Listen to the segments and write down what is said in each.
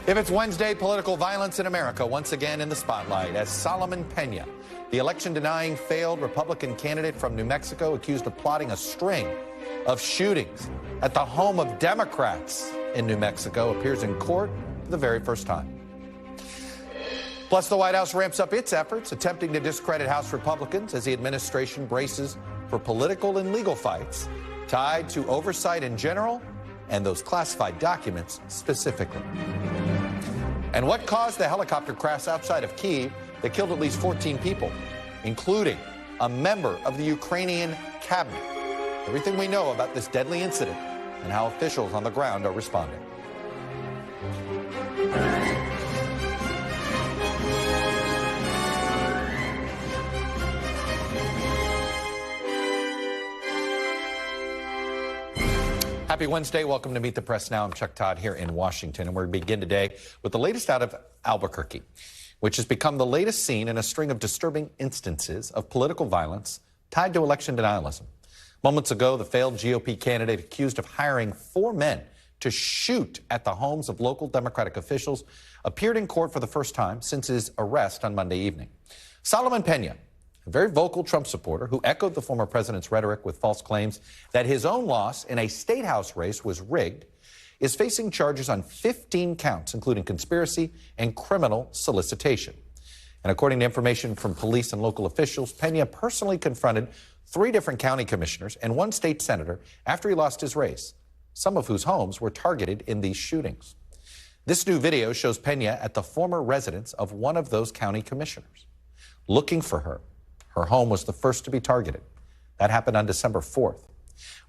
If it's Wednesday, political violence in America once again in the spotlight as Solomon Pena, the election-denying failed Republican candidate from New Mexico, accused of plotting a string of shootings at the home of Democrats in New Mexico, appears in court for the very first time. Plus, the White House ramps up its efforts, attempting to discredit House Republicans as the administration braces for political and legal fights tied to oversight in general and those classified documents specifically. And what caused the helicopter crash outside of Kyiv that killed at least 14 people, including a member of the Ukrainian cabinet? Everything we know about this deadly incident and how officials on the ground are responding. Happy Wednesday. Welcome to Meet the Press Now. I'm Chuck Todd here in Washington, and we're going to begin today with the latest out of Albuquerque, which has become the latest scene in a string of disturbing instances of political violence tied to election denialism. Moments ago, the failed GOP candidate accused of hiring 4 men to shoot at the homes of local Democratic officials appeared in court for the first time since his arrest on Monday evening. Solomon Pena, a very vocal Trump supporter who echoed the former president's rhetoric with false claims that his own loss in a state house race was rigged, is facing charges on 15 counts, including conspiracy and criminal solicitation. And according to information from police and local officials, Pena personally confronted 3 different county commissioners and 1 state senator after he lost his race, some of whose homes were targeted in these shootings. This new video shows Pena at the former residence of one of those county commissioners, looking for her. Her home was the first to be targeted. That happened on December 4th.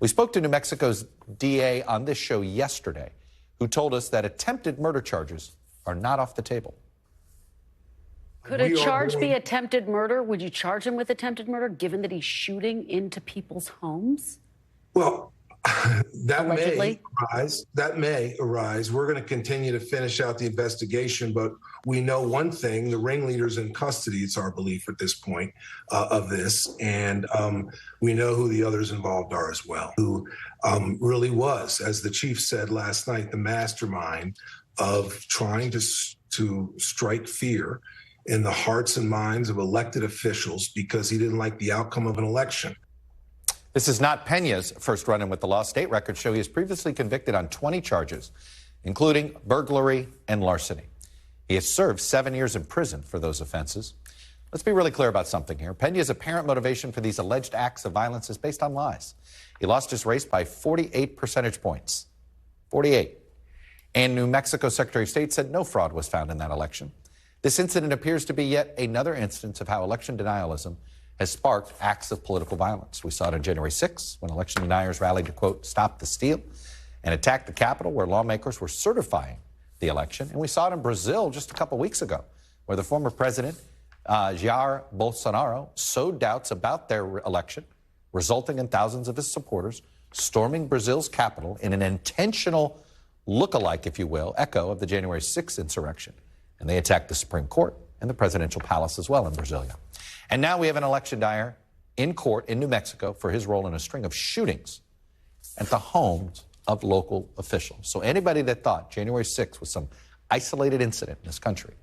We spoke to New Mexico's DA on this show yesterday, who told us that attempted murder charges are not off the table. Could a charge be attempted murder? Would you charge him with attempted murder, given that he's shooting into people's homes? Well, that Allegedly? may arise. We're going to continue to finish out the investigation, but we know one thing: the ringleader's in custody. It's our belief at this point of this, and we know who the others involved are as well. Who really was, as the chief said last night, the mastermind of trying to strike fear in the hearts and minds of elected officials because he didn't like the outcome of an election. This is not Pena's first run-in with the law. State records show he is previously convicted on 20 charges, including burglary and larceny. He has served 7 years in prison for those offenses. Let's be really clear about something here. Pena's apparent motivation for these alleged acts of violence is based on lies. He lost his race by 48 percentage points. 48. And New Mexico Secretary of State said no fraud was found in that election. This incident appears to be yet another instance of how election denialism has sparked acts of political violence. We saw it on January 6th when election deniers rallied to, quote, stop the steal and attacked the Capitol where lawmakers were certifying the election. And we saw it in Brazil just a couple weeks ago where the former president, Jair Bolsonaro, sowed doubts about their election, resulting in thousands of his supporters storming Brazil's capital in an intentional look-alike, if you will, echo of the January 6th insurrection. And they attacked the Supreme Court and the presidential palace as well in Brasilia. And now we have an election denier in court in New Mexico for his role in a string of shootings at the homes of local officials. So anybody that thought January 6th was some isolated incident in this country,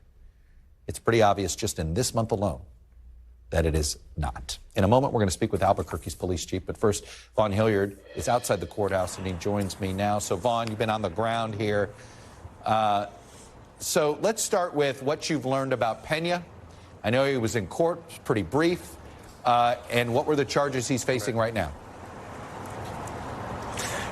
it's pretty obvious just in this month alone that it is not. In a moment, we're going to speak with Albuquerque's police chief. But first, Vaughn Hilliard is outside the courthouse, and he joins me now. So, Vaughn, you've been on the ground here. So let's start with what you've learned about Pena. I know he was in court, pretty brief. And what were the charges he's facing right now?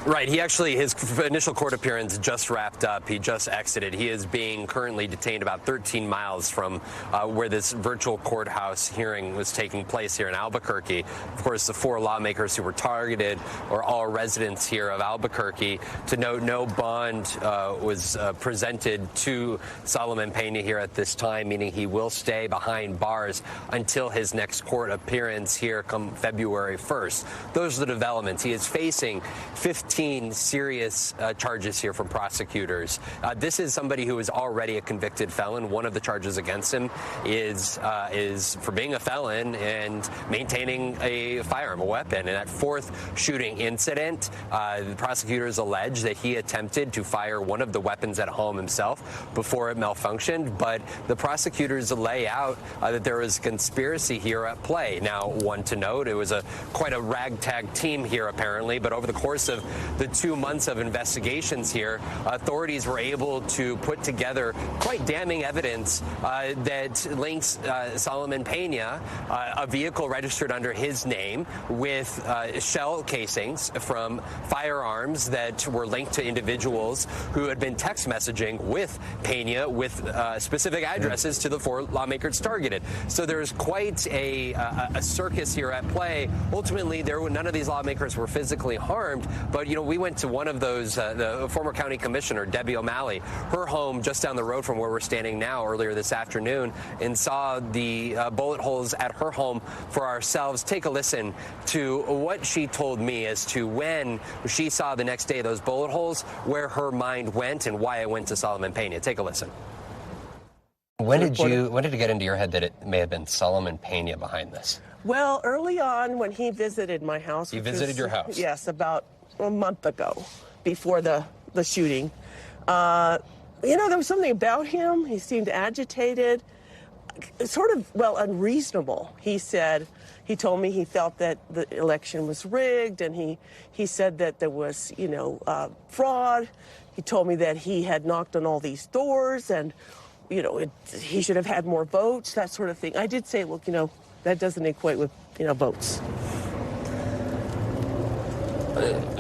Right. His initial court appearance just wrapped up. He just exited. He is being currently detained about 13 miles from where this virtual courthouse hearing was taking place here in Albuquerque. Of course, the 4 lawmakers who were targeted are all residents here of Albuquerque. To note, no bond was presented to Solomon Pena here at this time, meaning he will stay behind bars until his next court appearance here come February 1st. Those are the developments. He is facing 15 13 serious charges here from prosecutors. This is somebody who is already a convicted felon. One of the charges against him is for being a felon and maintaining a firearm, a weapon. And that fourth shooting incident, the prosecutors allege that he attempted to fire one of the weapons at home himself before it malfunctioned. But the prosecutors lay out that there was a conspiracy here at play. Now, one to note, it was quite a ragtag team here, apparently. But over the course of the 2 months of investigations here, authorities were able to put together quite damning evidence that links Solomon Pena, a vehicle registered under his name, with shell casings from firearms that were linked to individuals who had been text messaging with Pena with specific addresses to the four lawmakers targeted. So there's quite a circus here at play. Ultimately, none of these lawmakers were physically harmed, but we went to one of those, the former county commissioner, Debbie O'Malley, her home just down the road from where we're standing now earlier this afternoon, and saw the bullet holes at her home for ourselves. Take a listen to what she told me as to when she saw the next day those bullet holes, where her mind went, and why it went to Solomon Pena. Take a listen. When did it get into your head that it may have been Solomon Pena behind this? Well, early on when he visited my house. He visited your house? Yes, about a month ago, before the shooting. There was something about him. He seemed agitated, sort of, unreasonable. He told me he felt that the election was rigged, and he said that there was, fraud. He told me that he had knocked on all these doors, and, he should have had more votes, that sort of thing. I did say, look, that doesn't equate with, votes.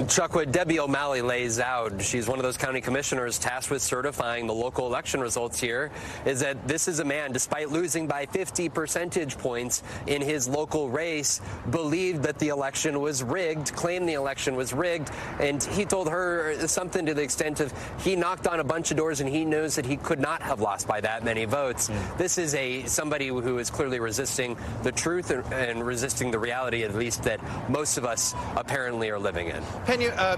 Chuck, what Debbie O'Malley lays out, she's one of those county commissioners tasked with certifying the local election results here, is that this is a man, despite losing by 50 percentage points in his local race, believed that the election was rigged, claimed the election was rigged, and he told her something to the extent of he knocked on a bunch of doors and he knows that he could not have lost by that many votes. This is somebody who is clearly resisting the truth and resisting the reality, at least, that most of us apparently are living in. Pena,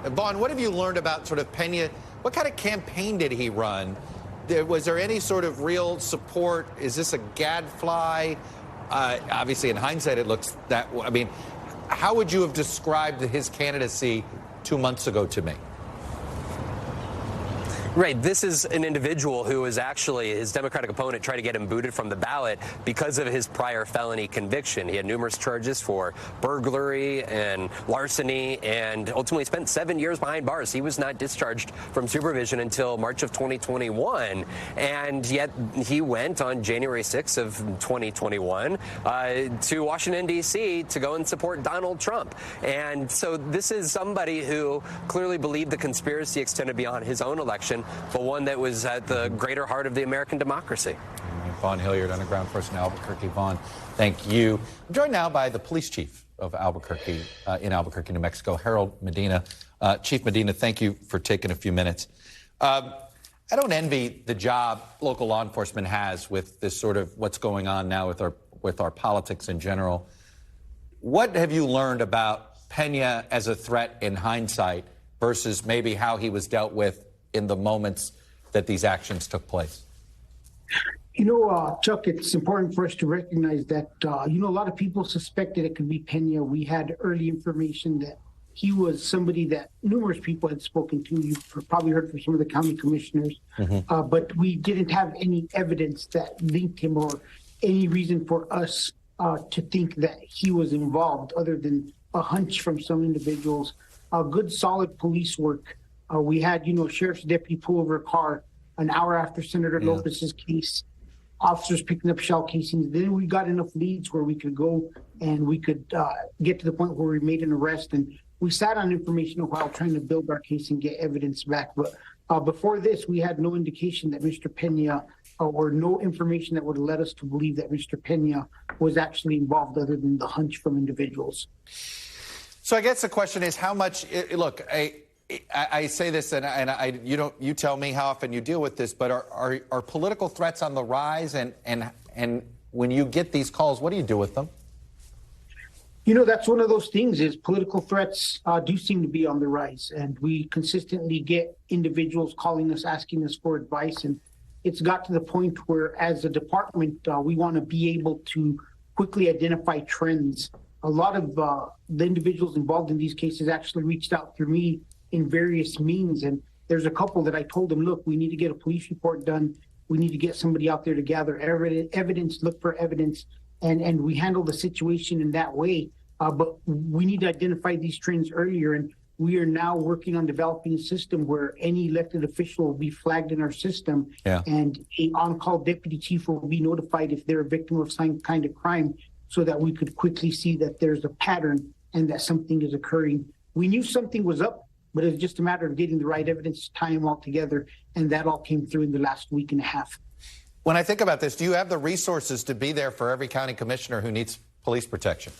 Vaughn, what have you learned about sort of Pena? What kind of campaign did he run? Was there any sort of real support? Is this a gadfly? Obviously, in hindsight, it looks that. I mean, how would you have described his candidacy 2 months ago to me? Right. This is an individual who is actually, his Democratic opponent tried to get him booted from the ballot because of his prior felony conviction. He had numerous charges for burglary and larceny, and ultimately spent 7 years behind bars. He was not discharged from supervision until March of 2021. And yet he went on January 6th of 2021 to Washington, D.C. to go and support Donald Trump. And so this is somebody who clearly believed the conspiracy extended beyond his own election, but one that was at the greater heart of the American democracy. Vaughn Hilliard, Underground First in Albuquerque. Vaughn, thank you. I'm joined now by the police chief of Albuquerque, in Albuquerque, New Mexico, Harold Medina. Chief Medina, thank you for taking a few minutes. I don't envy the job local law enforcement has with this sort of what's going on now with our politics in general. What have you learned about Pena as a threat in hindsight versus maybe how he was dealt with in the moments that these actions took place? Chuck, it's important for us to recognize that, a lot of people suspected it could be Pena. We had early information that he was somebody that numerous people had spoken to. You've probably heard from some of the county commissioners, but we didn't have any evidence that linked him or any reason for us to think that he was involved other than a hunch from some individuals. Good, solid police work. We had, sheriff's deputy pull over a car an hour after Senator Lopez's case, officers picking up shell casings. Then we got enough leads where we could go and we could get to the point where we made an arrest. And we sat on information a while trying to build our case and get evidence back. But before this, we had no indication that Mr. Pena or no information that would have led us to believe that Mr. Pena was actually involved other than the hunch from individuals. So I guess the question is how much, look, I say this, and you tell me how often you deal with this, but are political threats on the rise? And when you get these calls, what do you do with them? You know, that's one of those things is political threats do seem to be on the rise. And we consistently get individuals calling us, asking us for advice. And it's got to the point where, as a department, we want to be able to quickly identify trends. A lot of the individuals involved in these cases actually reached out through me in various means. And there's a couple that I told them, look, we need to get a police report done. We need to get somebody out there to gather evidence, look for evidence. And we handle the situation in that way. But we need to identify these trends earlier. And we are now working on developing a system where any elected official will be flagged in our system. Yeah. And an on-call deputy chief will be notified if they're a victim of some kind of crime, so that we could quickly see that there's a pattern and that something is occurring. We knew something was up, but it was just a matter of getting the right evidence to tie them all together. And that all came through in the last week and a half. When I think about this, do you have the resources to be there for every county commissioner who needs police protection?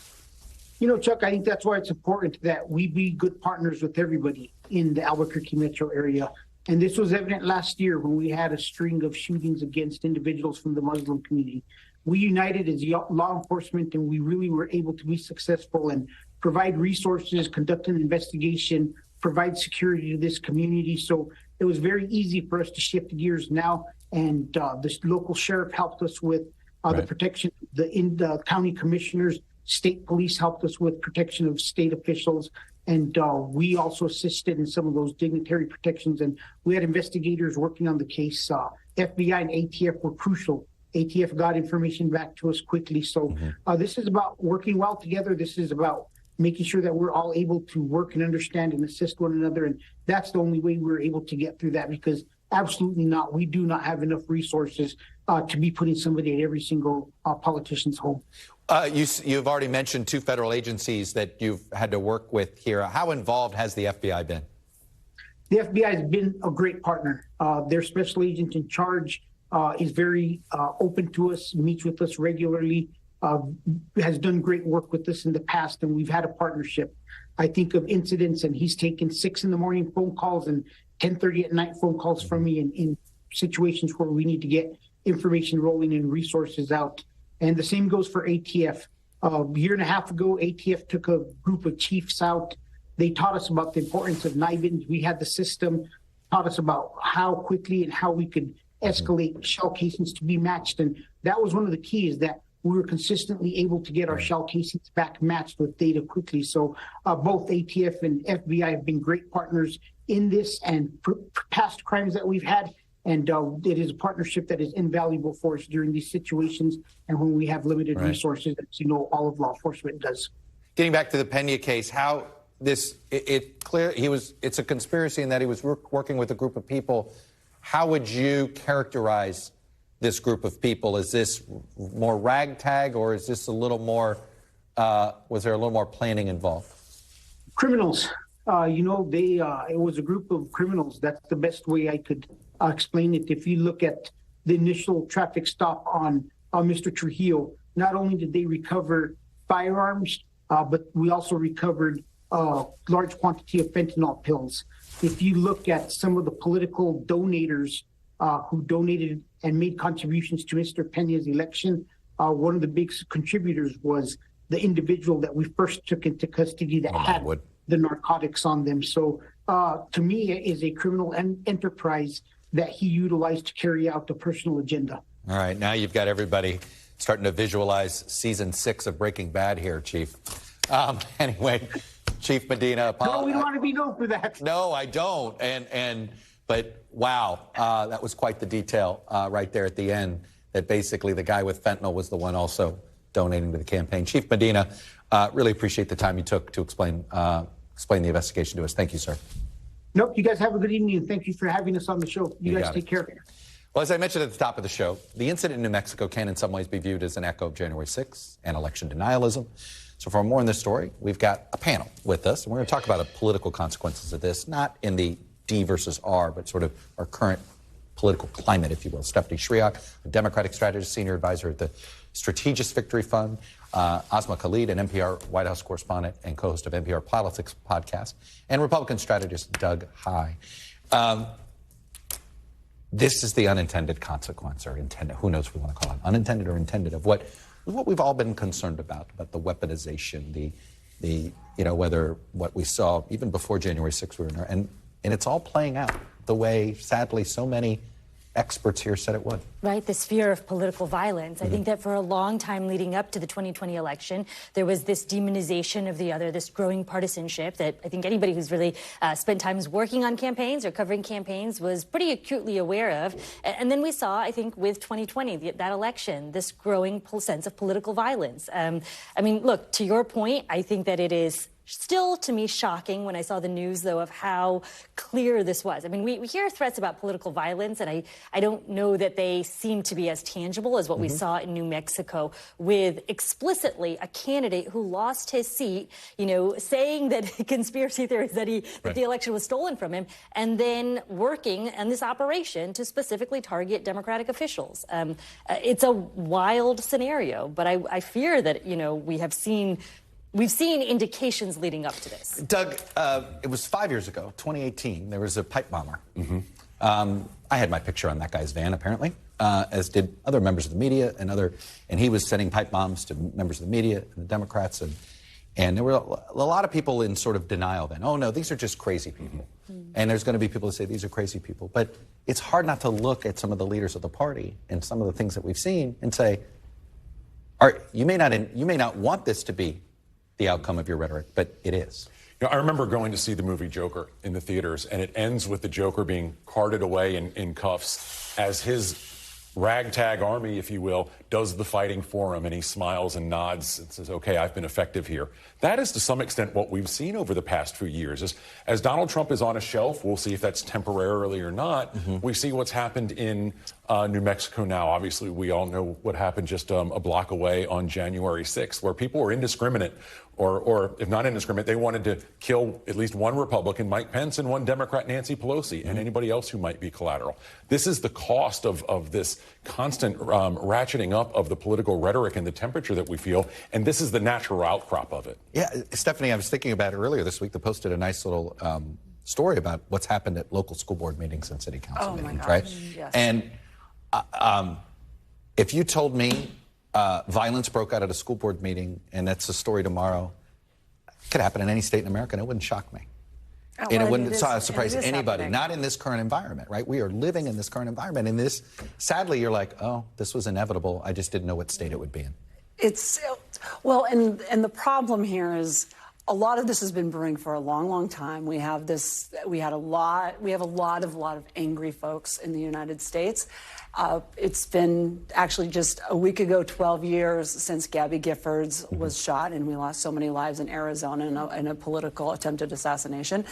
You know, Chuck, I think that's why it's important that we be good partners with everybody in the Albuquerque metro area. And this was evident last year when we had a string of shootings against individuals from the Muslim community. We united as law enforcement, and we really were able to be successful and provide resources, conduct an investigation, provide security to this community. So it was very easy for us to shift gears now. And the local sheriff helped us with the protection, the county commissioners, state police helped us with protection of state officials. And we also assisted in some of those dignitary protections. And we had investigators working on the case. FBI and ATF were crucial. ATF got information back to us quickly. So this is about working well together. This is about making sure that we're all able to work and understand and assist one another. And that's the only way we're able to get through that, because absolutely not, we do not have enough resources to be putting somebody at every single politician's home. You've already mentioned 2 federal agencies that you've had to work with here. How involved has the FBI been? The FBI has been a great partner. Their special agent in charge is very open to us, meets with us regularly, has done great work with us in the past, and we've had a partnership. I think of incidents, and he's taken 6 a.m. phone calls and 10:30 at night phone calls from me in situations where we need to get information rolling and resources out. And the same goes for ATF. A year and a half ago, ATF took a group of chiefs out. They taught us about the importance of NIBINs. We had the system, taught us about how quickly and how we could escalate shell casings to be matched. And that was one of the keys, that we were consistently able to get our shell casings back matched with data quickly. So both ATF and FBI have been great partners in this and past crimes that we've had. And it is a partnership that is invaluable for us during these situations and when we have limited resources, as you know, all of law enforcement does. Getting back to the Pena case, how it's a conspiracy in that he was working with a group of people. How would you characterize this group of people? Is this more ragtag, or is this a little more, was there a little more planning involved? Criminals. It was a group of criminals. That's the best way I could explain it. If you look at the initial traffic stop on Mr. Trujillo, not only did they recover firearms, but we also recovered a large quantity of fentanyl pills. If you look at some of the political donators who donated and made contributions to Mr. Pena's election, one of the big contributors was the individual that we first took into custody that had the narcotics on them. So to me, it is a criminal enterprise that he utilized to carry out the personal agenda. All right, now you've got everybody starting to visualize season 6 of Breaking Bad here, Chief. Anyway, Chief Medina. No, we don't want to be known for that. No, I don't. But wow, that was quite the detail right there at the end, that basically the guy with fentanyl was the one also donating to the campaign. Chief Medina, really appreciate the time you took to explain the investigation to us. Thank you, sir. Nope, you guys have a good evening, and thank you for having us on the show. You guys take care. Well, as I mentioned at the top of the show, the incident in New Mexico can in some ways be viewed as an echo of January 6th and election denialism. So for more on this story, we've got a panel with us, and we're going to talk about the political consequences of this, not in the D versus R, but sort of our current political climate, if you will. Stephanie Shriak, a Democratic strategist, senior advisor at the Strategist Victory Fund, Asma Khalid, an NPR White House correspondent and co-host of NPR Politics podcast, and Republican strategist Doug Heye. This is the unintended consequence, or intended, who knows if we want to call it unintended or intended, of what what we've all been concerned about the weaponization, the whether what we saw even before January 6th, and it's all playing out the way, sadly, so many experts here said it would. Right, this fear of political violence. I think that for a long time leading up to the 2020 election, there was this demonization of the other, this growing partisanship that I think anybody who's really spent times working on campaigns or covering campaigns was pretty acutely aware of. And then we saw, I think, with 2020, that election, this growing sense of political violence. I mean, look, to your point, I think that it is still, to me, shocking when I saw the news, though, of how clear this was. I mean, we hear threats about political violence, and I don't know that they seem to be as tangible as what we saw in New Mexico with explicitly a candidate who lost his seat, saying that conspiracy theories that the election was stolen from him, and then working on this operation to specifically target Democratic officials. It's a wild scenario, but I fear that, we've seen indications leading up to this. Doug, it was 5 years ago, 2018. There was a pipe bomber. I had my picture on that guy's van, apparently, as did other members of the media and he was sending pipe bombs to members of the media and the Democrats. And there were a lot of people in sort of denial then. Oh, no, these are just crazy people. And there's going to be people who say these are crazy people. But it's hard not to look at some of the leaders of the party and some of the things that we've seen and say, you may not want this to be the outcome of your rhetoric, but it is. I remember going to see the movie Joker in the theaters, and it ends with the Joker being carted away in cuffs as his ragtag army, if you will, does the fighting for him, and he smiles and nods and says, okay, I've been effective here. That is to some extent what we've seen over the past few years. As Donald Trump is on a shelf, we'll see if that's temporarily or not. We see what's happened in New Mexico now. Obviously, we all know what happened just a block away on January 6th, where people were indiscriminate, or if not indiscriminate, they wanted to kill at least one Republican, Mike Pence, and one Democrat, Nancy Pelosi, and anybody else who might be collateral. This is the cost of this constant ratcheting up of the political rhetoric and the temperature that we feel, and this is the natural outcrop of it. Yeah, Stephanie, I was thinking about it earlier this week. They posted a nice little story about what's happened at local school board meetings and city council meetings, right? Yes. And if you told me violence broke out at a school board meeting and that's a story tomorrow, it could happen in any state in America, and it wouldn't shock me. And it wouldn't surprise anybody, happening. not in this current environment, right? We are living in this current environment. And this, sadly, you're like, oh, this was inevitable. I just didn't know what state it would be in. And the problem here is a lot of this has been brewing for a long, long time. We have a lot of angry folks in the United States. It's been actually just a week ago, 12 years since Gabby Giffords was shot, and we lost so many lives in Arizona in a political attempted assassination.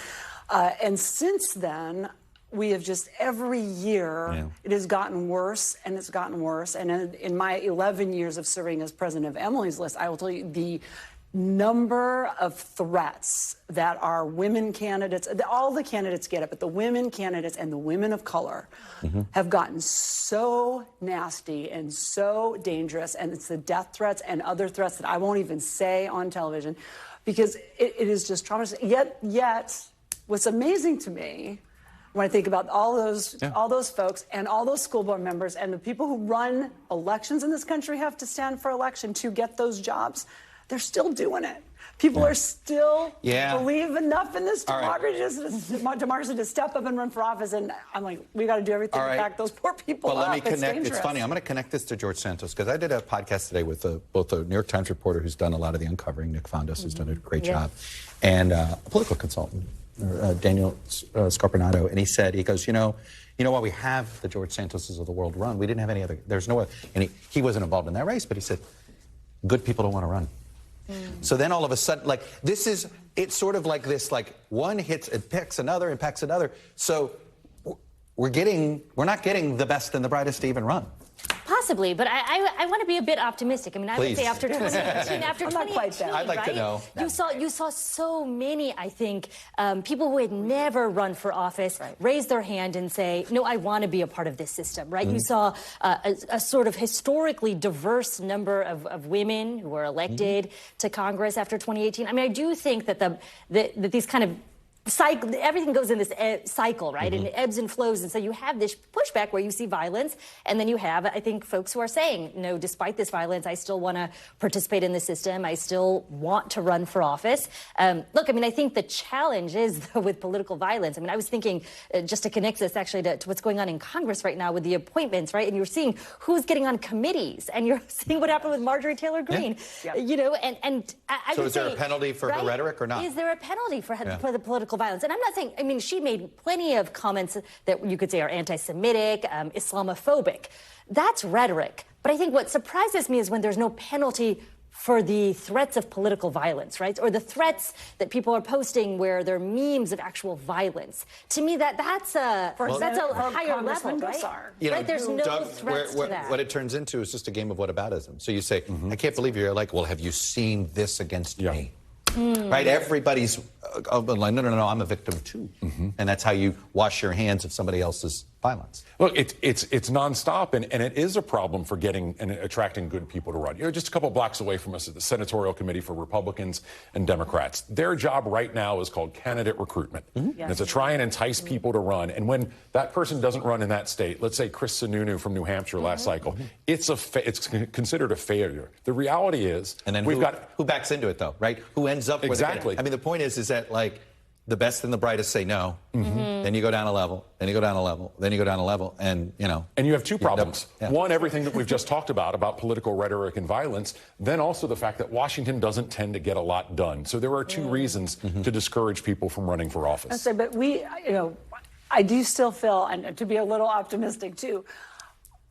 And since then, we have just every year, it has gotten worse and it's gotten worse. And in my 11 years of serving as president of Emily's List, I will tell you the number of threats that our women candidates, all the candidates get it, but the women candidates and the women of color have gotten so nasty and so dangerous. And it's the death threats and other threats that I won't even say on television because it is just traumatizing. Yet, what's amazing to me when I think about all those folks and all those school board members and the people who run elections in this country have to stand for election to get those jobs, they're still doing it. People are still believe enough in this democracy to step up and run for office. And I'm like, we got to do everything to back those poor people up. Let me connect. It's it's funny. I'm going to connect this to George Santos because I did a podcast today with both a New York Times reporter who's done a lot of the uncovering, Nick Fondos, who's done a great job, and a political consultant, Daniel Scarpinato. And he goes, you know why we have the George Santoses of the world run? We didn't have any other. There's no other. And he wasn't involved in that race, but he said, good people don't want to run. So then all of a sudden, it's sort of like this, one hits, it picks another, impacts another. So we're not getting the best and the brightest to even run. Possibly, but I want to be a bit optimistic. I mean, I would say after 2018, I'm not quite there. I'd like to know. You saw so many, I think, people who had never run for office raise their hand and say, no, I want to be a part of this system, right? You saw a sort of historically diverse number of women who were elected to Congress after 2018. I mean, I do think that these kind of cycle, everything goes in this cycle, right? And it ebbs and flows. And so you have this pushback where you see violence, and then you have, I think, folks who are saying, no, despite this violence, I still want to participate in the system. I still want to run for office. Look, I mean, I think the challenge is, though, with political violence. I mean, I was thinking, just to connect this actually to what's going on in Congress right now with the appointments, right? And you're seeing who's getting on committees, and you're seeing what happened with Marjorie Taylor Greene, you know, and I so would is there say, a penalty for her rhetoric or not? Is there a penalty for the political violence? And I'm not saying, I mean, she made plenty of comments that you could say are anti-Semitic, Islamophobic. That's rhetoric. But I think what surprises me is when there's no penalty for the threats of political violence, right? Or the threats that people are posting where they're memes of actual violence. To me, that's a higher level, right? You know, right? There's no Doug, threats to that. What it turns into is just a game of whataboutism. So you say, I can't believe you're like, well, have you seen this against me? Right? Everybody's like, no, I'm a victim too. And that's how you wash your hands of somebody else's violence. Look, it's nonstop, and it is a problem for getting and attracting good people to run. You know, just a couple blocks away from us at the Senatorial Committee for Republicans and Democrats. Their job right now is called candidate recruitment. And it's to try and entice people to run. And when that person doesn't run in that state, let's say Chris Sununu from New Hampshire last cycle, it's considered a failure. The reality is, and then who backs into it though, right? Who ends up with exactly? I mean, the point is that like the best and the brightest say no. Then you go down a level, then you go down a level, then you go down a level, and you know. And you have two problems. One, everything that we've just talked about political rhetoric and violence. Then also the fact that Washington doesn't tend to get a lot done. So there are two reasons to discourage people from running for office. I say, but I do still feel, and to be a little optimistic too,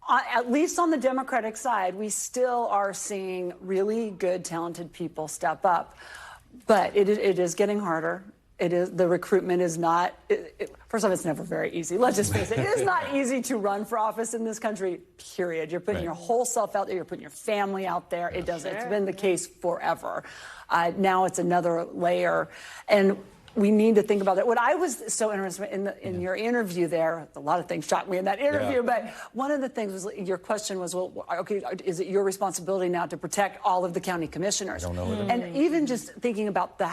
at least on the Democratic side, we still are seeing really good, talented people step up. But it is getting harder. The recruitment is not, first off, it's never very easy. Let's just face it. It is not easy to run for office in this country, period. You're putting your whole self out there. You're putting your family out there. It's been the case forever. Now it's another layer. And we need to think about that. What I was so interested in your interview there, a lot of things shocked me in that interview, but one of the things was, your question was, well, okay, is it your responsibility now to protect all of the county commissioners? I don't know. And even just thinking about the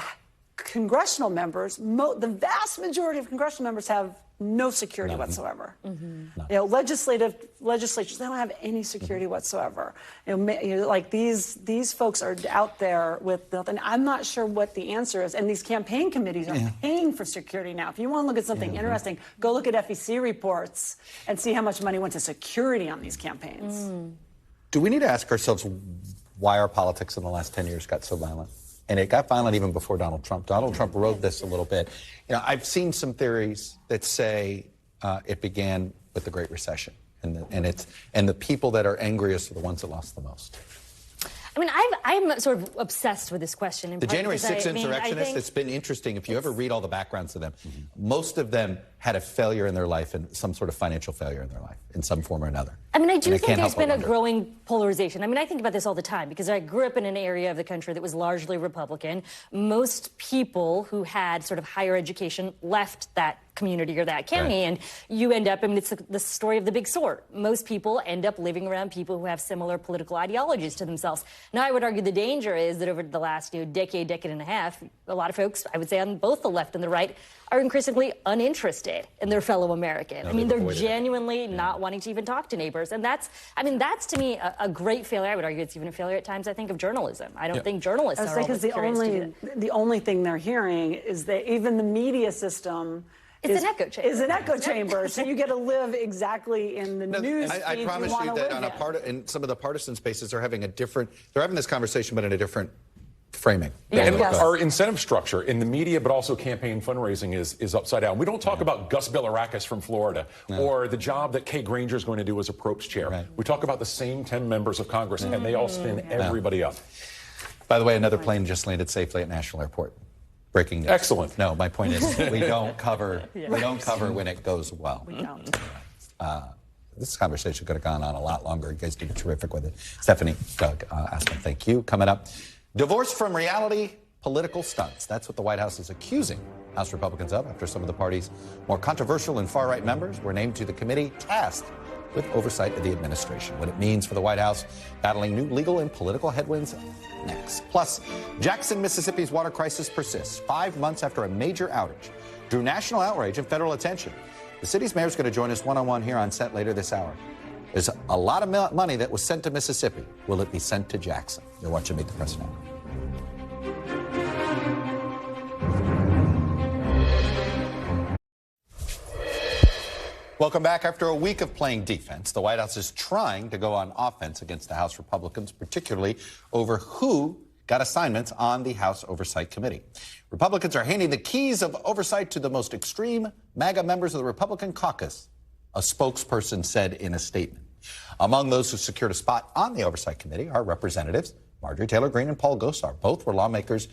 congressional members, the vast majority of congressional members have no security whatsoever. You know, legislatures, they don't have any security whatsoever. Like these folks are out there with nothing. I'm not sure what the answer is. And these campaign committees are paying for security now. If you want to look at something interesting, go look at FEC reports and see how much money went to security on these campaigns. Do we need to ask ourselves why our politics in the last 10 years got so violent? And it got violent even before Donald Trump. Donald Trump rode this a little bit. You know, I've seen some theories that say it began with the Great Recession, and the people that are angriest are the ones that lost the most. I mean, I'm sort of obsessed with this question. The January 6th insurrectionists, it's been interesting. If you ever read all the backgrounds of them, most of them had a failure in their life and some sort of financial failure in their life in some form or another. I mean, I do think there's been a growing polarization. I mean, I think about this all the time because I grew up in an area of the country that was largely Republican. Most people who had sort of higher education left that community or that county, and you end up, I mean, it's the story of the big sort. Most people end up living around people who have similar political ideologies to themselves. Now, I would argue the danger is that over the last decade and a half, a lot of folks, I would say on both the left and the right, are increasingly uninterested in their fellow American. I mean, they're genuinely not wanting to even talk to neighbors. And that's to me a great failure. I would argue it's even a failure at times, I think, of journalism. I don't think journalists are always curious to do that. The only thing they're hearing is that even the media system is an echo chamber. Is an echo chamber. So you get to live exactly in the news feed I promise you that in some of the partisan spaces, they're having this conversation, but in a different framing. And our incentive structure in the media, but also campaign fundraising is upside down. We don't talk about Gus Bilirakis from Florida or the job that Kay Granger is going to do as approach chair. We talk about the same 10 members of Congress, and they all spin everybody up. By the way, another plane just landed safely at National Airport. Breaking news. Excellent. No, my point is we don't cover when it goes well. We don't. This conversation could have gone on a lot longer. You guys did terrific with it. Stephanie, Doug, Aspen, thank you. Coming up, divorce from reality, political stunts. That's what the White House is accusing House Republicans of after some of the party's more controversial and far-right members were named to the committee tasked with oversight of the administration. What it means for the White House, battling new legal and political headwinds next. Plus, Jackson, Mississippi's water crisis persists 5 months after a major outage drew national outrage and federal attention. The city's mayor is going to join us one-on-one here on set later this hour. There's a lot of money that was sent to Mississippi. Will it be sent to Jackson? You're watching Meet the Press now. Welcome back. After a week of playing defense, the White House is trying to go on offense against the House Republicans, particularly over who got assignments on the House Oversight Committee. Republicans are handing the keys of oversight to the most extreme MAGA members of the Republican caucus, a spokesperson said in a statement. Among those who secured a spot on the Oversight Committee are Representatives Marjorie Taylor Greene and Paul Gosar. Both were lawmakers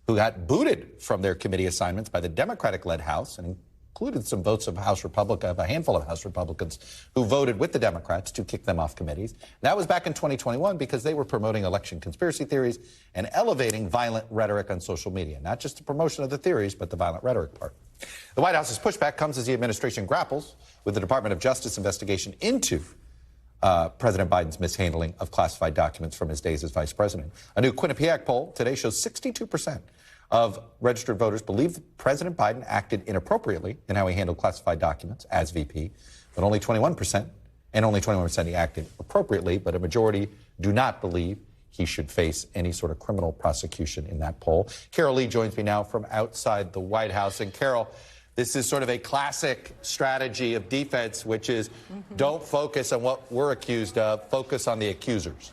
who got booted from their committee assignments by the Democratic-led House and included some votes of a handful of House Republicans who voted with the Democrats to kick them off committees. That was back in 2021 because they were promoting election conspiracy theories and elevating violent rhetoric on social media. Not just the promotion of the theories, but the violent rhetoric part. The White House's pushback comes as the administration grapples with the Department of Justice investigation into President Biden's mishandling of classified documents from his days as vice president. A new Quinnipiac poll today shows 62% of registered voters believe President Biden acted inappropriately in how he handled classified documents as VP, but only 21% he acted appropriately, but a majority do not believe he should face any sort of criminal prosecution in that poll. Carol Lee joins me now from outside the White House. And Carol, this is sort of a classic strategy of defense, which is don't focus on what we're accused of, focus on the accusers.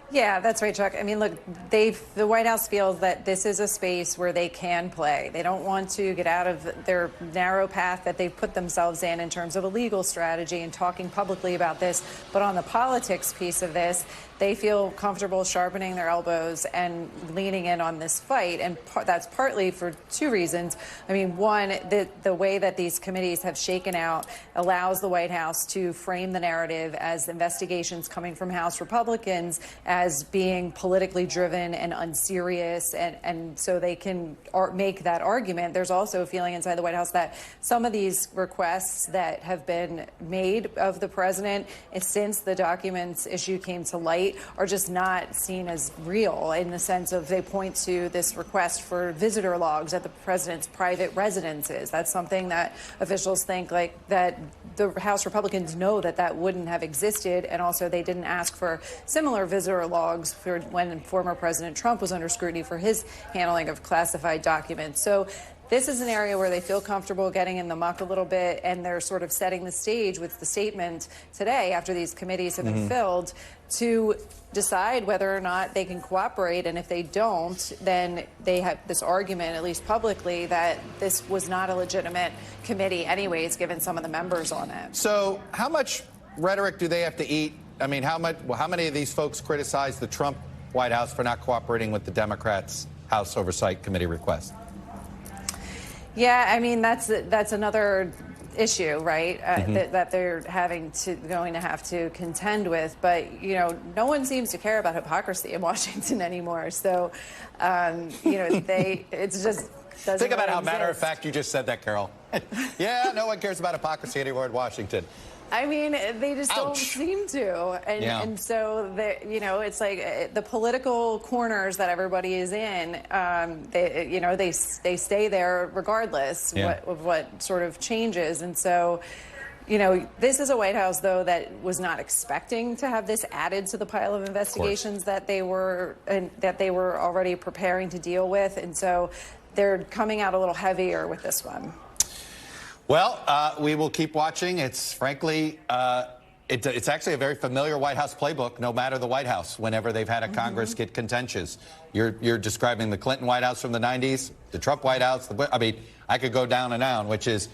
Yeah, that's right, Chuck. I mean, look, the White House feels that this is a space where they can play. They don't want to get out of their narrow path that they've put themselves in terms of a legal strategy and talking publicly about this. But on the politics piece of this, they feel comfortable sharpening their elbows and leaning in on this fight. And that's partly for two reasons. I mean, one, the way that these committees have shaken out allows the White House to frame the narrative as investigations coming from House Republicans as being politically driven and unserious. And so they can make that argument. There's also a feeling inside the White House that some of these requests that have been made of the president since the documents issue came to light are just not seen as real, in the sense of they point to this request for visitor logs at the president's private residences. That's something that officials think that the House Republicans know that wouldn't have existed, and also they didn't ask for similar visitor logs for when former President Trump was under scrutiny for his handling of classified documents. So this is an area where they feel comfortable getting in the muck a little bit, and they're sort of setting the stage with the statement today after these committees have been filled to decide whether or not they can cooperate. And if they don't, then they have this argument, at least publicly, that this was not a legitimate committee anyways, given some of the members on it. So how much rhetoric do they have to eat? I mean, how many of these folks criticize the Trump White House for not cooperating with the Democrats' House Oversight Committee request? Yeah, I mean, that's another issue, right? That they're going to have to contend with. But, no one seems to care about hypocrisy in Washington anymore. So, it's just doesn't Think about really how matter of exist. fact you just said that, Carol. Yeah, no one cares about hypocrisy anymore in Washington. I mean, they just don't seem to. And so, it's like the political corners that everybody is in, they stay there regardless of what sort of changes. And so, this is a White House, though, that was not expecting to have this added to the pile of investigations that they were already preparing to deal with. And so they're coming out a little heavier with this one. Well, we will keep watching. It's frankly, it's actually a very familiar White House playbook, no matter the White House, whenever they've had a Congress get contentious. You're describing the Clinton White House from the 90s, the Trump White House. I could go down and down, which is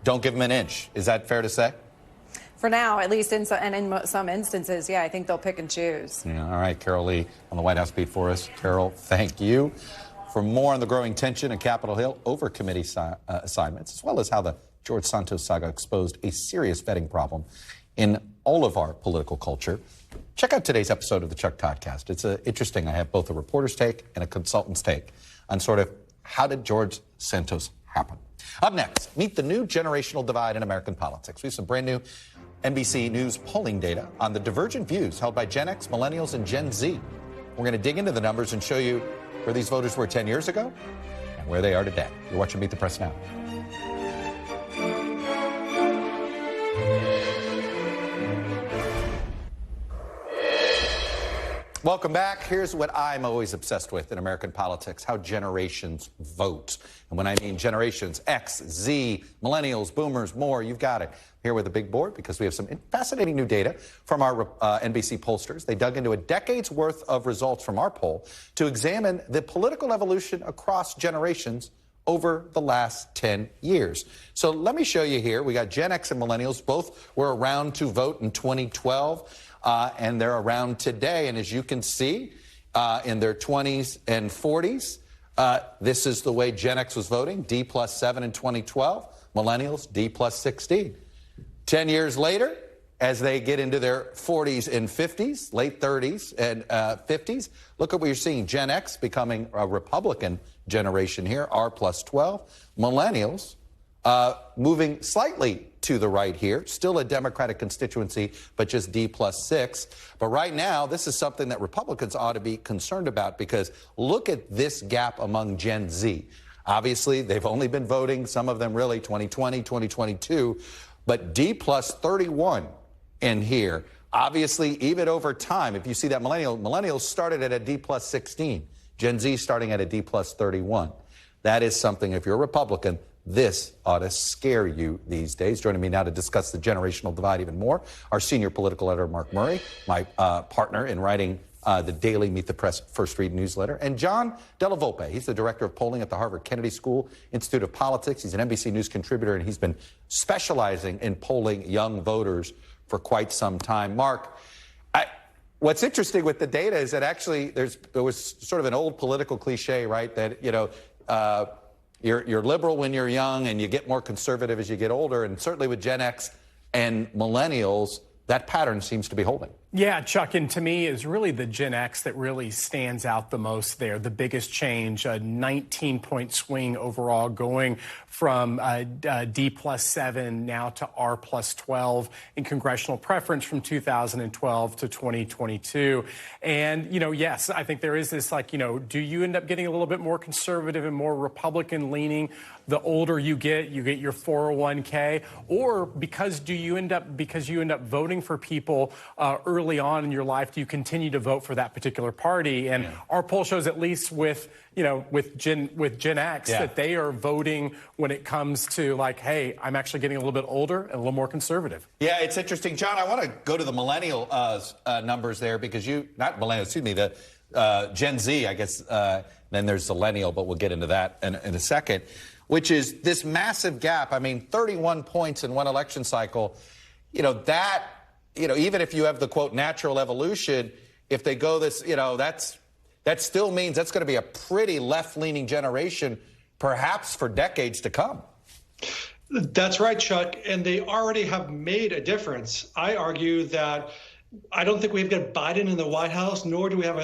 don't give them an inch. Is that fair to say? For now, at least in some instances, yeah, I think they'll pick and choose. Yeah, all right, Carol Lee on the White House beat for us. Carol, thank you. For more on the growing tension in Capitol Hill over committee assignments, as well as how the George Santos saga exposed a serious vetting problem in all of our political culture, check out today's episode of the Chuck Toddcast. It's interesting. I have both a reporter's take and a consultant's take on sort of how did George Santos happen. Up next, meet the new generational divide in American politics. We have some brand new NBC News polling data on the divergent views held by Gen X, Millennials, and Gen Z. We're going to dig into the numbers and show you where these voters were 10 years ago and where they are today. You're watching Meet the Press Now. Welcome back. Here's what I'm always obsessed with in American politics, how generations vote. And when I mean generations, X, Z, millennials, boomers, more, you've got it. Here with a big board because we have some fascinating new data from our NBC pollsters. They dug into a decade's worth of results from our poll to examine the political evolution across generations over the last 10 years. So let me show you here. We got Gen X and millennials. Both were around to vote in 2012. And they're around today. And as you can see, in their 20s and 40s, this is the way Gen X was voting, D+7 in 2012, millennials, D+16. 10 years later, as they get into their 40s and 50s, late 30s and 50s, look at what you're seeing. Gen X becoming a Republican generation here, R+12. Millennials moving slightly to the right here, still a Democratic constituency, but just D+6. But right now, this is something that Republicans ought to be concerned about because look at this gap among Gen Z. Obviously, they've only been voting, some of them really 2020, 2022, but D+31 in here. Obviously, even over time, if you see that millennials started at a D+16, Gen Z starting at a D+31. That is something, if you're a Republican, this ought to scare you these days. Joining me now to discuss the generational divide even more, our senior political editor, Mark Murray, my partner in writing the daily Meet the Press First Read newsletter, and John Della Volpe. He's the director of polling at the Harvard Kennedy School Institute of Politics. He's an NBC News contributor, and he's been specializing in polling young voters for quite some time. Mark, what's interesting with the data is that actually there was sort of an old political cliche, right, that, you know, you're liberal when you're young and you get more conservative as you get older. And certainly with Gen X and millennials, that pattern seems to be holding. Yeah, Chuck, and to me is really the Gen X that really stands out the most there. The biggest change, a 19-point swing overall, going from D+7 now to R+12 in congressional preference from 2012 to 2022. And, you know, yes, I think there is this, like, you know, do you end up getting a little bit more conservative and more Republican leaning the older you get your 401k, or because you end up voting for people early on in your life, do you continue to vote for that particular party? And our poll shows, at least with Gen X, that they are voting when it comes to, like, hey, I'm actually getting a little bit older and a little more conservative. Yeah, it's interesting. John, I want to go to the millennial numbers there because the Gen Z, I guess, then there's Zillennial, but we'll get into that in a second, which is this massive gap. I mean, 31 points in one election cycle, even if you have the, quote, natural evolution, if they go this, that still means that's going to be a pretty left-leaning generation, perhaps for decades to come. That's right, Chuck. And they already have made a difference. I argue that I don't think we've got Biden in the White House, nor do we have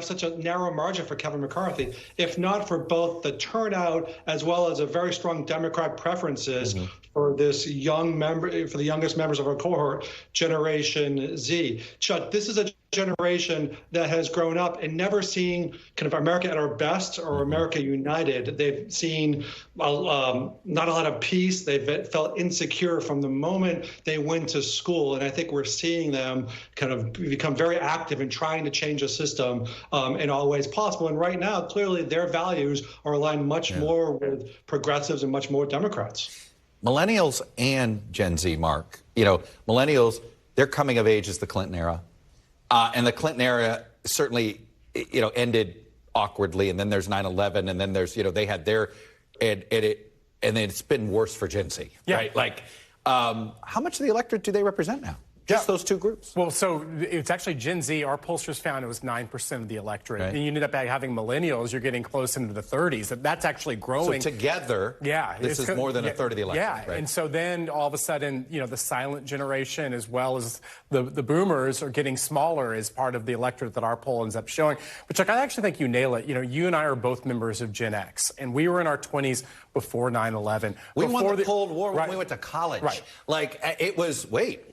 such a narrow margin for Kevin McCarthy, if not for both the turnout as well as a very strong Democrat preferences for this young member, for the youngest members of our cohort, Generation Z. Chuck, this is a generation that has grown up and never seen kind of America at our best or America united. They've seen not a lot of peace. They've felt insecure from the moment they went to school. And I think we're seeing them kind of become very active in trying to change the system in all ways possible. And right now, clearly, their values are aligned much more with progressives and much more Democrats. Millennials and Gen Z, Mark, millennials, their coming of age is the Clinton era. And the Clinton era certainly, ended awkwardly. And then there's 9/11. And then there's, they had their, and then it's been worse for Gen Z, right? Like, how much of the electorate do they represent now? Just those two groups? Well, so it's actually Gen Z. Our pollsters found it was 9% of the electorate. Right. And you ended up having millennials. You're getting close into the 30s. That's actually growing. So together, this is more than a third of the electorate. Yeah, right? And so then all of a sudden, the silent generation as well as the boomers are getting smaller as part of the electorate that our poll ends up showing. But Chuck, I actually think you nail it. You and I are both members of Gen X. And we were in our 20s before 9/11. We before won the Cold War when right. we went to college. Right. Like, it was,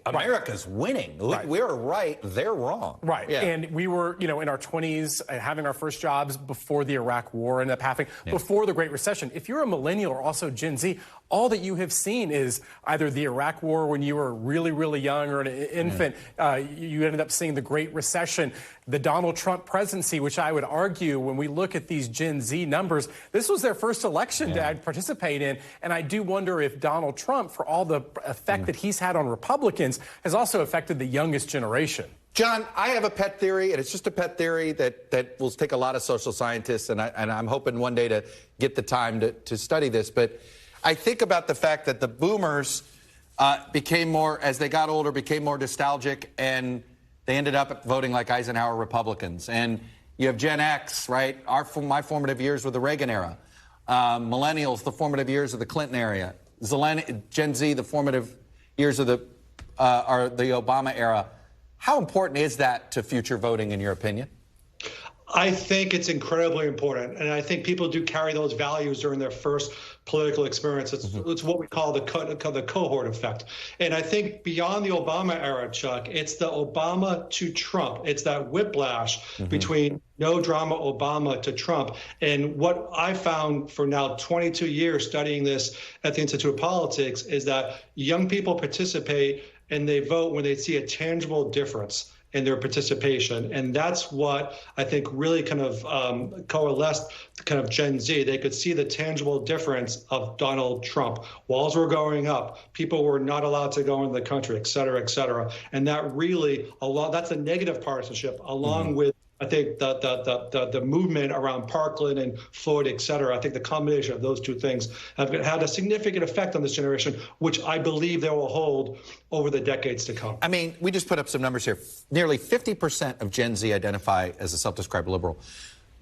America's winning. Right. We're right, they're wrong. Right. Yeah. And we were, in our 20s, having our first jobs before the Iraq War ended up happening, before the Great Recession. If you're a millennial or also Gen Z, all that you have seen is either the Iraq War when you were really, really young or an infant. You ended up seeing the Great Recession, the Donald Trump presidency, which I would argue when we look at these Gen Z numbers, this was their first election to participate in. And I do wonder if Donald Trump, for all the effect that he's had on Republicans, has also affected the youngest generation. John, I have a pet theory, and it's just a pet theory that will take a lot of social scientists, and I'm hoping one day to get the time to study this. But I think about the fact that the boomers became more, as they got older, became more nostalgic, and they ended up voting like Eisenhower Republicans. And you have Gen X, right? My formative years were the Reagan era. Millennials, the formative years of the Clinton era. Gen Z, the formative years of are the Obama era. How important is that to future voting, in your opinion? I think it's incredibly important, and I think people do carry those values during their first political experience. It's what we call the cohort effect. And I think beyond the Obama era, Chuck, it's the Obama to Trump. It's that whiplash between no drama Obama to Trump. And what I found for now 22 years studying this at the Institute of Politics is that young people participate and they vote when they see a tangible difference in their participation. And that's what I think really kind of coalesced kind of Gen Z. They could see the tangible difference of Donald Trump. Walls were going up. People were not allowed to go into the country, et cetera, et cetera. And that really, that's a negative partisanship, along with, I think, the movement around Parkland and Floyd, et cetera. I think the combination of those two things have had a significant effect on this generation, which I believe they will hold over the decades to come. I mean, we just put up some numbers here. Nearly 50% of Gen Z identify as a self-described liberal.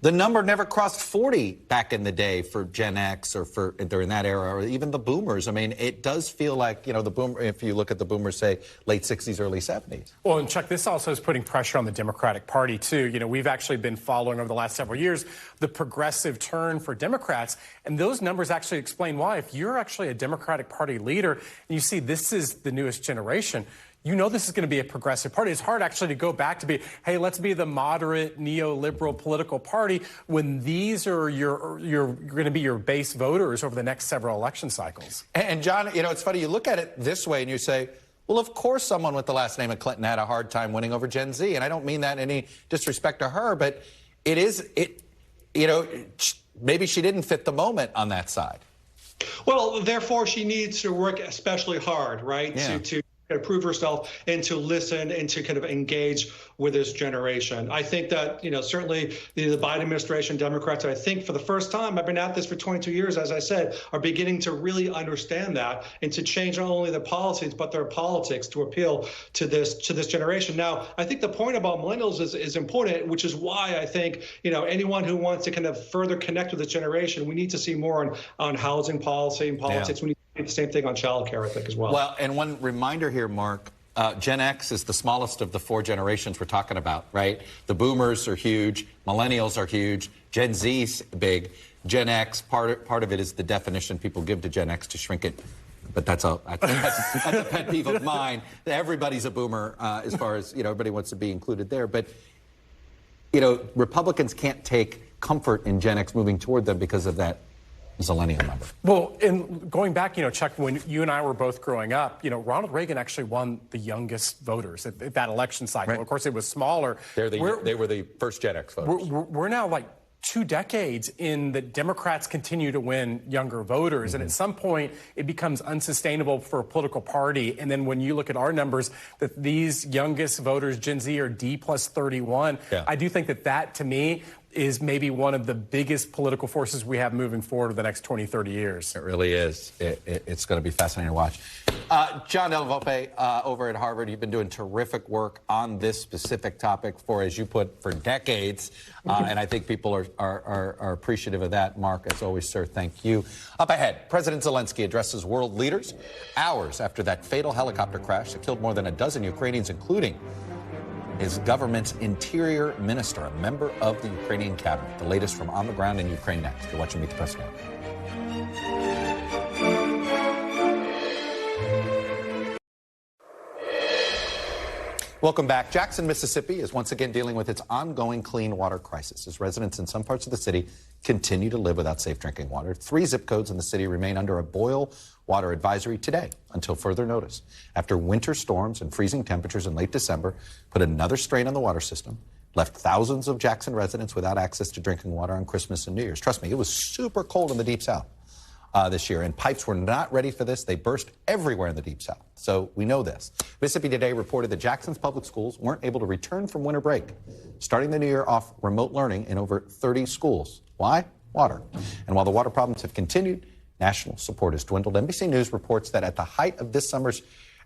The number never crossed 40 back in the day for Gen X or during that era, or even the boomers. I mean, it does feel like, the boomer, if you look at the boomers, say, late 60s, early 70s. Well, and Chuck, this also is putting pressure on the Democratic Party, too. We've actually been following over the last several years the progressive turn for Democrats, and those numbers actually explain why. If you're actually a Democratic Party leader and you see this is the newest generation, this is going to be a progressive party. It's hard actually to go back to be, hey, let's be the moderate neoliberal political party when these are you're going to be your base voters over the next several election cycles. And John, it's funny, you look at it this way and you say, well, of course someone with the last name of Clinton had a hard time winning over Gen Z. And I don't mean that in any disrespect to her, but maybe she didn't fit the moment on that side. Well, therefore, she needs to work especially hard, right, to prove herself and to listen and to kind of engage with this generation. I think that, certainly the Biden administration, Democrats, I think for the first time, I've been at this for 22 years, as I said, are beginning to really understand that and to change not only their policies, but their politics to appeal to this generation. Now, I think the point about millennials is important, which is why I think, anyone who wants to kind of further connect with this generation, we need to see more on housing policy and politics. Yeah. We need to do the same thing on childcare, I think, as well. Well, and one reminder here, Mark, Gen X is the smallest of the four generations we're talking about, right? The boomers are huge, millennials are huge, Gen Z's big. Gen X, part of it is the definition people give to Gen X to shrink it. But that's a pet peeve of mine. Everybody's a boomer as far as, everybody wants to be included there. But, Republicans can't take comfort in Gen X moving toward them because of that millennial number. Well, and going back, Chuck, when you and I were both growing up, Ronald Reagan actually won the youngest voters at that election cycle. Right. Of course, it was smaller. They were the first Gen X voters. We're now like 2 decades in that Democrats continue to win younger voters. And at some point, it becomes unsustainable for a political party. And then when you look at our numbers, that these youngest voters, Gen Z, are D plus 31. Yeah. I do think that to me, is maybe one of the biggest political forces we have moving forward over the next 20, 30 years. It really is. It's going to be fascinating to watch. John Della Volpe over at Harvard, you've been doing terrific work on this specific topic for, as you put, for decades. And I think people are appreciative of that. Mark, as always, sir, thank you. Up ahead, President Zelensky addresses world leaders hours after that fatal helicopter crash that killed more than a dozen Ukrainians, including his government's interior minister, a member of the Ukrainian cabinet. The latest from on the ground in Ukraine next. You're watching Meet the Press now. Welcome back. Jackson, Mississippi is once again dealing with its ongoing clean water crisis as residents in some parts of the city continue to live without safe drinking water. 3 zip codes in the city remain under a boil water advisory today until further notice after winter storms and freezing temperatures in late December put another strain on the water system, left thousands of Jackson residents without access to drinking water on Christmas and New Year's. Trust me, it was super cold in the Deep South this year, and pipes were not ready for this. They burst everywhere in the Deep South. So we know this. Mississippi Today reported that Jackson's public schools weren't able to return from winter break, starting the new year off remote learning in over 30 schools. Why? Water. And while the water problems have continued, national support has dwindled. NBC News reports that at the height of this summer's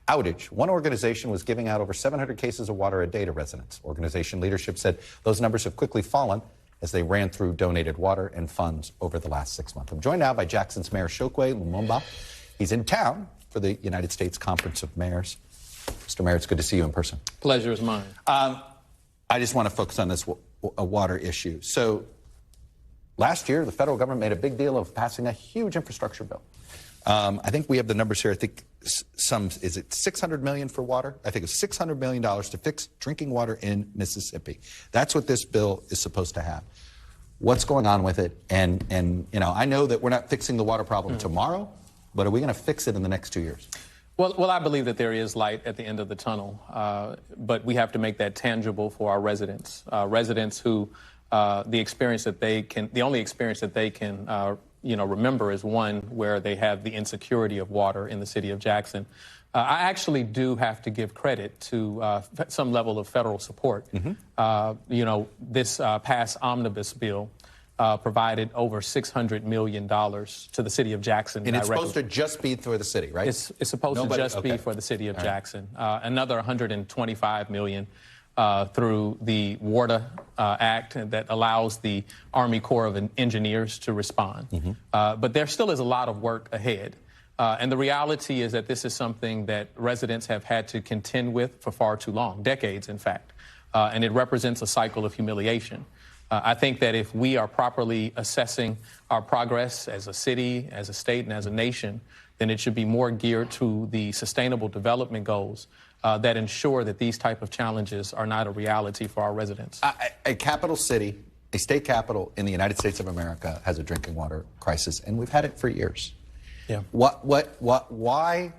outage, one organization was giving out over 700 cases of water a day to residents. Organization leadership said those numbers have quickly fallen as they ran through donated water and funds over the last 6 months. I'm joined now by Jackson's Mayor Chokwe Lumumba. He's in town for the United States Conference of Mayors. Mr. Mayor, it's good to see you in person. Pleasure is mine. I just want to focus on this water issue. So last year, the federal government made a big deal of passing a huge infrastructure bill. I think we have the numbers here. I think is it $600 million for water? I think it's $600 million to fix drinking water in Mississippi. That's what this bill is supposed to have. What's going on with it? And you know, I know that we're not fixing the water problem tomorrow, but are we going to fix it in the next 2 years? Well, I believe that there is light at the end of the tunnel, but we have to make that tangible for our residents. Residents who the only experience that they can remember is one where they have the insecurity of water in the city of Jackson. I actually do have to give credit to some level of federal support. This past omnibus bill provided over $600 million to the city of Jackson. And it's supposed to just be for the city, right? It's supposed to just be for the city of Jackson. Another $125 million through the WARDA Act that allows the Army Corps of Engineers to respond. But there still is a lot of work ahead. And the reality is that this is something that residents have had to contend with for far too long, decades, in fact. And it represents a cycle of humiliation. I think that if we are properly assessing our progress as a city, as a state, and as a nation, then it should be more geared to the sustainable development goals that ensure that these type of challenges are not a reality for our residents. A capital city, a state capital in the United States of America has a drinking water crisis, and we've had it for years. Yeah. Why?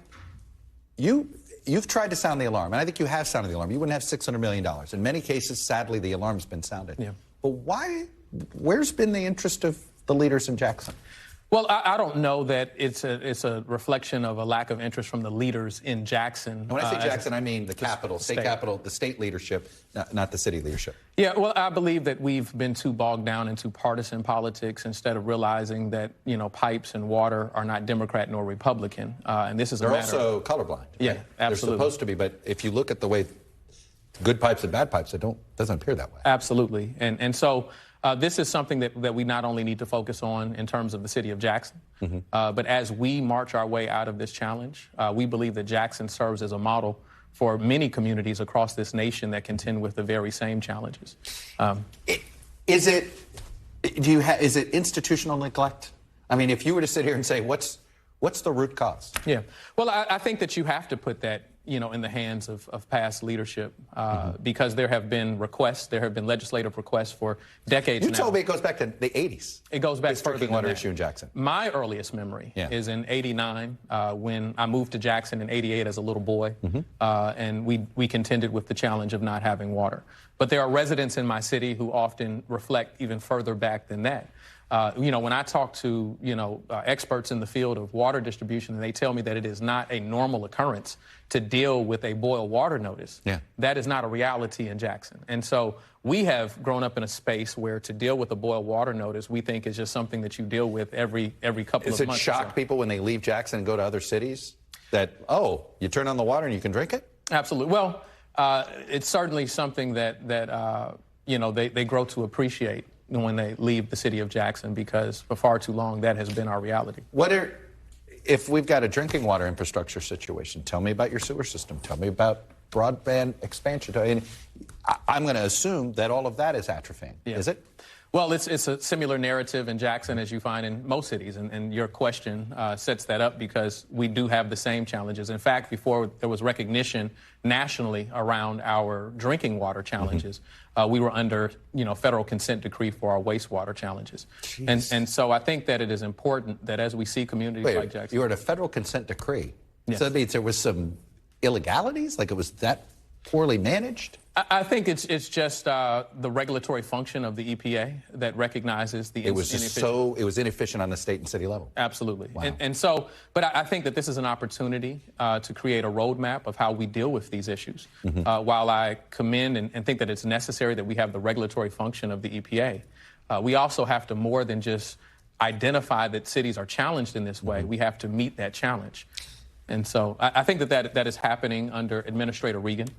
You've tried to sound the alarm, and I think you have sounded the alarm. You wouldn't have $600 million. In many cases, sadly, the alarm's been sounded. Yeah. But why? Where's been the interest of the leaders in Jackson? Well, I don't know that it's a reflection of a lack of interest from the leaders in Jackson. When I say Jackson, I mean the capital, state capital, the state leadership, not the city leadership. Yeah, well, I believe that we've been too bogged down into partisan politics instead of realizing that, pipes and water are not Democrat nor Republican. And this is They're also colorblind. Yeah, right? absolutely. They're supposed to be, but if you look at the way good pipes and bad pipes, doesn't appear that way. Absolutely. And so this is something that we not only need to focus on in terms of the city of Jackson, but as we march our way out of this challenge, we believe that Jackson serves as a model for many communities across this nation that contend with the very same challenges. Is it institutional neglect? I mean, if you were to sit here and say, what's the root cause? Yeah. Well, I think that you have to put that in the hands of past leadership, because there have been legislative requests for decades now. You told me it goes back to the 80s. It goes back further than water that. issue in Jackson. My earliest memory is in '89, when I moved to Jackson in '88 as a little boy, and we contended with the challenge of not having water. But there are residents in my city who often reflect even further back than that. When I talk to, experts in the field of water distribution, they tell me that it is not a normal occurrence to deal with a boil water notice. Yeah. That is not a reality in Jackson. And so we have grown up in a space where to deal with a boil water notice, we think is just something that you deal with every couple of months. Does it shock people when they leave Jackson and go to other cities that, you turn on the water and you can drink it? Absolutely. Well, it's certainly something that they grow to appreciate when they leave the city of Jackson, because for far too long that has been our reality. If we've got a drinking water infrastructure situation, tell me about your sewer system. Tell me about broadband expansion. I'm going to assume that all of that is atrophying. Yeah. Is it? Well, it's a similar narrative in Jackson as you find in most cities, and your question sets that up because we do have the same challenges. In fact, before there was recognition nationally around our drinking water challenges, we were under, federal consent decree for our wastewater challenges. And so I think that it is important that as we see communities like Jackson. You were at a federal consent decree. Yes. So that means there was some illegalities? Like it was that poorly managed? I think it's just the regulatory function of the EPA that recognizes the inefficiency. It was inefficient on the state and city level. Absolutely. Wow. But I think that this is an opportunity to create a roadmap of how we deal with these issues. While I commend and think that it's necessary that we have the regulatory function of the EPA, we also have to more than just identify that cities are challenged in this way. We have to meet that challenge. And so I think that is happening under Administrator Regan.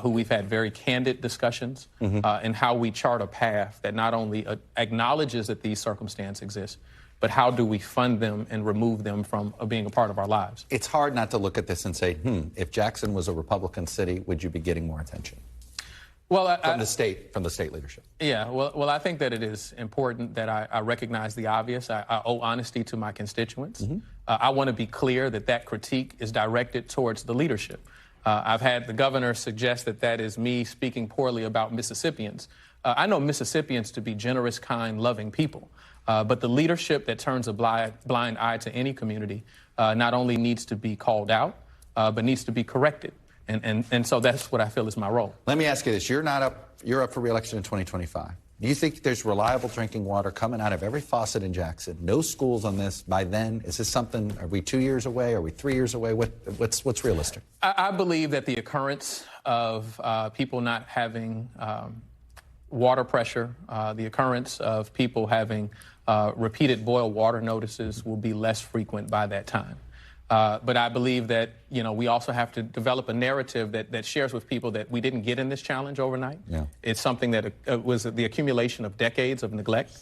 Who we've had very candid discussions in how we chart a path that not only acknowledges that these circumstances exist, but how do we fund them and remove them from being a part of our lives? It's hard not to look at this and say, if Jackson was a Republican city, would you be getting more attention? Well, from the state leadership. Yeah, well, I think that it is important that I recognize the obvious. I owe honesty to my constituents. I want to be clear that critique is directed towards the leadership. I've had the governor suggest that is me speaking poorly about Mississippians. I know Mississippians to be generous, kind, loving people. But the leadership that turns a blind eye to any community not only needs to be called out, but needs to be corrected. And so that's what I feel is my role. Let me ask you this. You're up for re-election in 2025. Do you think there's reliable drinking water coming out of every faucet in Jackson? No schools on this by then? Is this something, are we 2 years away? Are we 3 years away? What's realistic? I believe that the occurrence of people not having water pressure, the occurrence of people having repeated boil water notices will be less frequent by that time. But I believe that, we also have to develop a narrative that shares with people that we didn't get in this challenge overnight. Yeah. It's something that was the accumulation of decades of neglect.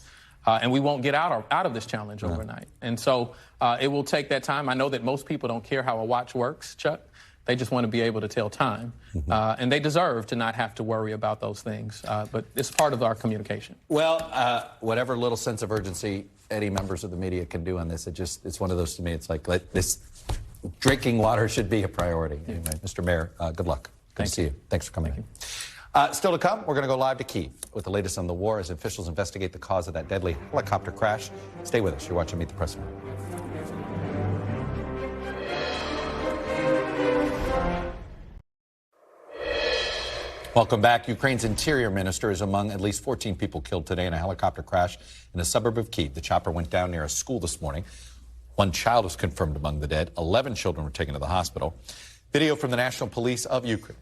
And we won't get out of this challenge overnight. And so it will take that time. I know that most people don't care how a watch works, Chuck. They just want to be able to tell time. And they deserve to not have to worry about those things. But it's part of our communication. Well, whatever little sense of urgency any members of the media can do on this, it's one of those to me. It's like this drinking water should be a priority. Anyway, Mr. Mayor, good luck. Good to see you. Thanks for coming in. Still to come, we're going to go live to Kyiv with the latest on the war as officials investigate the cause of that deadly helicopter crash. Stay with us. You're watching Meet the President. Welcome back. Ukraine's interior minister is among at least 14 people killed today in a helicopter crash in a suburb of Kyiv. The chopper went down near a school this morning. One child was confirmed among the dead. 11 children were taken to the hospital. Video from the National Police of Ukraine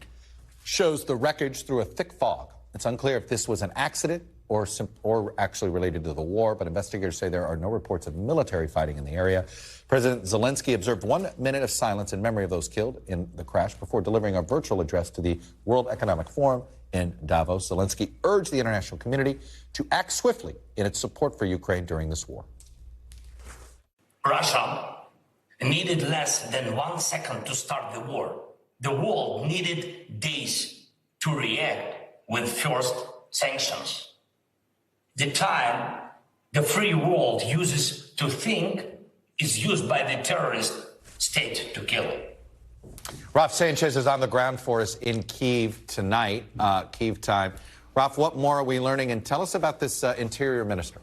shows the wreckage through a thick fog. It's unclear if this was an accident or actually related to the war, but investigators say there are no reports of military fighting in the area. President Zelensky observed 1 minute of silence in memory of those killed in the crash before delivering a virtual address to the World Economic Forum in Davos. Zelensky urged the international community to act swiftly in its support for Ukraine during this war. Russia needed less than 1 second to start the war. The world needed days to react with first sanctions. The time the free world uses to think is used by the terrorist state to kill. Ralph Sanchez is on the ground for us in Kyiv tonight, Kyiv time. Ralph, what more are we learning? And tell us about this interior minister.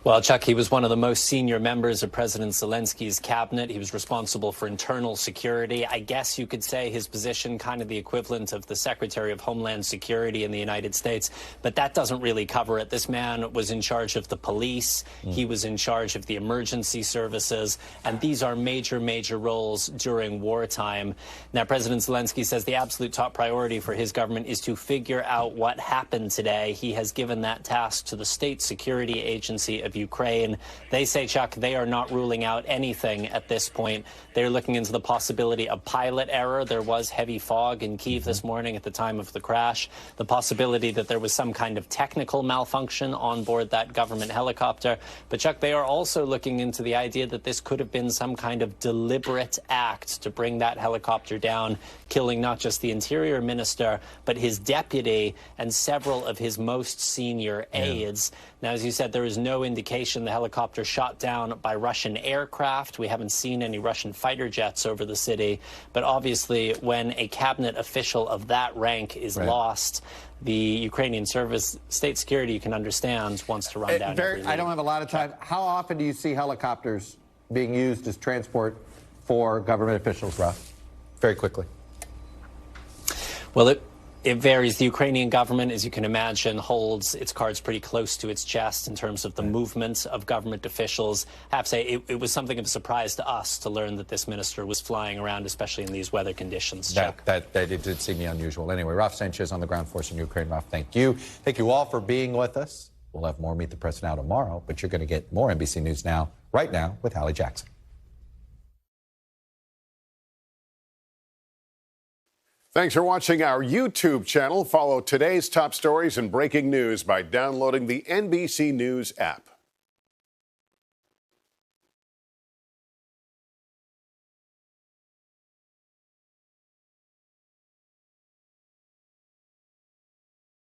Well, Chuck, he was one of the most senior members of President Zelensky's cabinet. He was responsible for internal security. I guess you could say his position kind of the equivalent of the Secretary of Homeland Security in the United States. But that doesn't really cover it. This man was in charge of the police. He was in charge of the emergency services. And these are major, major roles during wartime. Now, President Zelensky says the absolute top priority for his government is to figure out what happened today. He has given that task to the State Security Agency of Ukraine. They say, Chuck, they are not ruling out anything at this point. They're looking into the possibility of pilot error. There was heavy fog in Kyiv this morning at the time of the crash. The possibility that there was some kind of technical malfunction on board that government helicopter. But, Chuck, they are also looking into the idea that this could have been some kind of deliberate act to bring that helicopter down, killing not just the interior minister, but his deputy and several of his most senior aides. Now, as you said, there is no indication the helicopter shot down by Russian aircraft. We haven't seen any Russian fighter jets over the city. But obviously, when a cabinet official of that rank is lost, the Ukrainian service, state security, you can understand, wants to run down every lead. I don't have a lot of time. How often do you see helicopters being used as transport for government officials, Ralph? Very quickly. Well, it varies. The Ukrainian government, as you can imagine, holds its cards pretty close to its chest in terms of the movement of government officials. I have to say, it was something of a surprise to us to learn that this minister was flying around, especially in these weather conditions. That it did seem unusual. Anyway, Ralph Sanchez on the ground force in Ukraine. Ralph, thank you. Thank you all for being with us. We'll have more Meet the Press Now tomorrow, but you're going to get more NBC News Now right now with Hallie Jackson. Thanks for watching our YouTube channel. Follow today's top stories and breaking news by downloading the NBC News app.